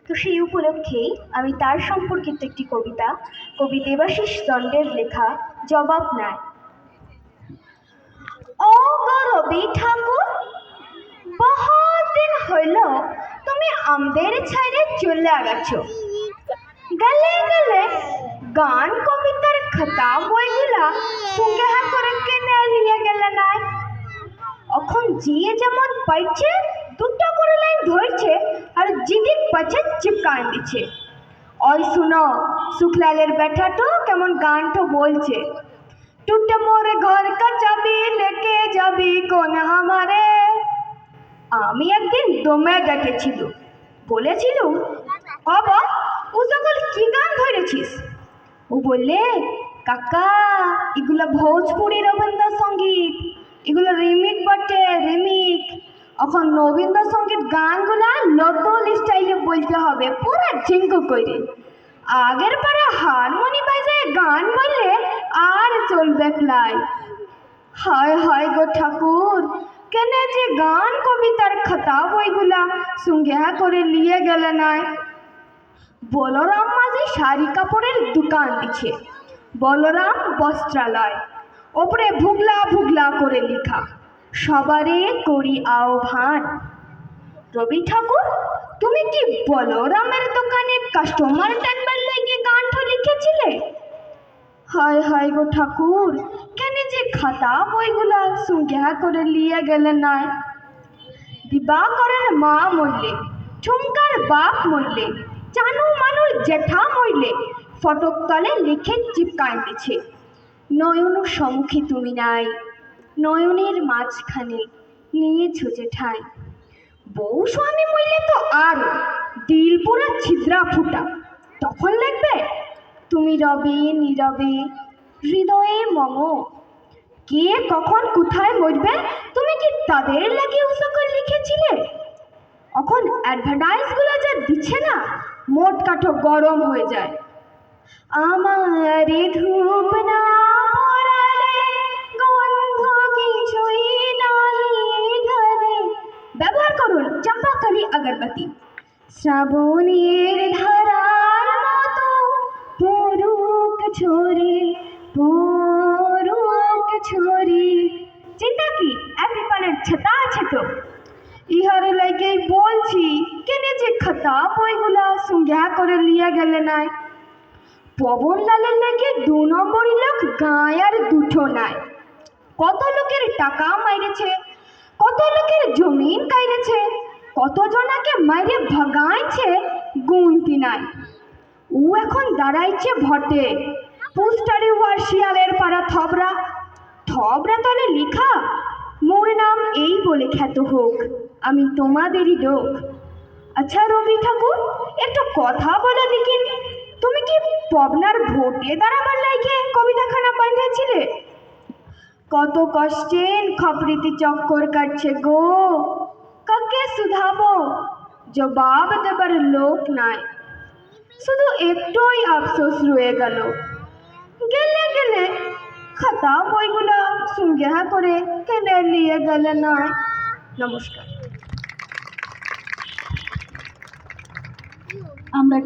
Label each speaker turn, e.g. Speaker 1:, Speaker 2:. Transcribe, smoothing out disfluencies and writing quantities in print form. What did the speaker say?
Speaker 1: তো সেই উপলক্ষেই আমি তার সম্পর্কিত একটি কবিতা কবি দেবাশিস দণ্ডের লেখা জবাব নাই। ও গো রবি ঠাকুর, বহুত দিন হইল তুমি আমাদের ছাইরে চলে গেছ। গেলে গেলে গান কবিতার খাতা বইগুলা সঙ্গে হাত করে কেনে নিয়ে গেলে নাই। এখন যে যেমন পাইছে দুটো করে লাইন ধরছে আর জিদির পাছে চিপকান দিচ্ছে। ওই শুনো, শুক্লালের ব্যাটাটো কেমন গানটা বলছে, টুটে মোরে ঘর কা চাবি লেকে যাবি কোন আমারে। আমি একদিন দমে ডেকেছিল, বলেছিল বাবা ও সকল কি গান ধরেছিস? ও বললে, কাকা এগুলো ভোজপুরি রবীন্দ্রসঙ্গীত, এগুলো রিমিক বটে, রিমিক। এখন রবীন্দ্রসঙ্গীত গানগুলা লোকল স্টাইলে বলতে হবে, পুরো ঝিঙ্কু করে। আগের পারে হারমোনি বাজায় গান বললে আর চলবে লাই। হায় হায় গো ঠাকুর, কেনে যে গান কবিতার খাতা বইগুলা সঙ্গে করে নিয়ে গেলে নাই। বলরাম মাঝি শাড়ি কাপড়ের দোকান দিচ্ছে, বলরাম বস্ত্রালয়, ওপরে ভুগলা ভুগলা করে লেখা, সবারে করি আহ্বান। রবি ঠাকুর, তুমি কি বলরামের দোকানে কাস্টমার টানবার লেগে গানটা লিখেছিলে? হায় হায় গো ঠাকুর, কেন যে খাতা বইগুলা সঙ্গে করে নিয়ে গেলে নাই। দিবাকরের মা মরলে, ঠুমকার বাপ মরলে, চানু মানুর জেঠা মরলে ফটক তলে লিখে চিপকান দিচ্ছে, নয়নু সম্মুখে তুমি নাই, নয়নের মাঝখানে নিয়েছ জেঠাই। বউ স্বামী মরলে তো আরো দিল পুরা ছিদ্রা ফুটা, তখন লিখবে তুমি রবে নীরবে হৃদয়ে মম। কে কখন কোথায় মরবে তুমি কি তাদের লাগে ও সকল লিখেছিলে? এখন অ্যাডভার্টাইজগুলো যা দিচ্ছে না, মোট কাঠো গরম হয়ে যায়। আমারে ধূপ না পরালে গন্ধ কিছুই নাহি ঘরে। ব্যবহার করুন চম্পাকালী আগরবাতি। শ্রাবণের ধারার মতো পরুক ঝরে, পরুক ঝরে। চিন্তা কি এক পানের ছাতা আছে তো? ইহার লাগে বলছি, কেনে যে খাতা বইগুলা সঙ্গে করে নিয়ে গেলে নাই। পবনলালের লাগে 2 নম্বরই লোক গায়ে আর দুটো নাই। কত লোকের টাকা মাইরেছে, কত লোকের জমিন কাইরেছে, কত জনাকে মাইরে ভাগাইছে গুনতি নাই। ও এখন দাঁড়াইছে ভটে, পোস্টারে ওয়ার শিয়ালের পাড়া থবরা, থবরা তলে লেখা মোর নাম এই বলে খ্যাত হোক, আমি তোমাদেরই লোক। আচ্ছা রবি ঠাকুর, একটা কথা বলে দেখিন, তুমি কি পবনার ভোটে দাঁড়াবার লাইকে কবিতাখানা বাঁধিয়েছিলে? কত কষ্টে খপরিতে চক্কর কাটছে গো, কাকে শুধাবো, জবাব দেবার লোক নাই। শুধু একটুই আফসোস রয়ে গেল, গেলে গেলে খাতা বইগুলা সঙ্গে করে কেনে নিয়ে গেলে না। নমস্কার। আমরা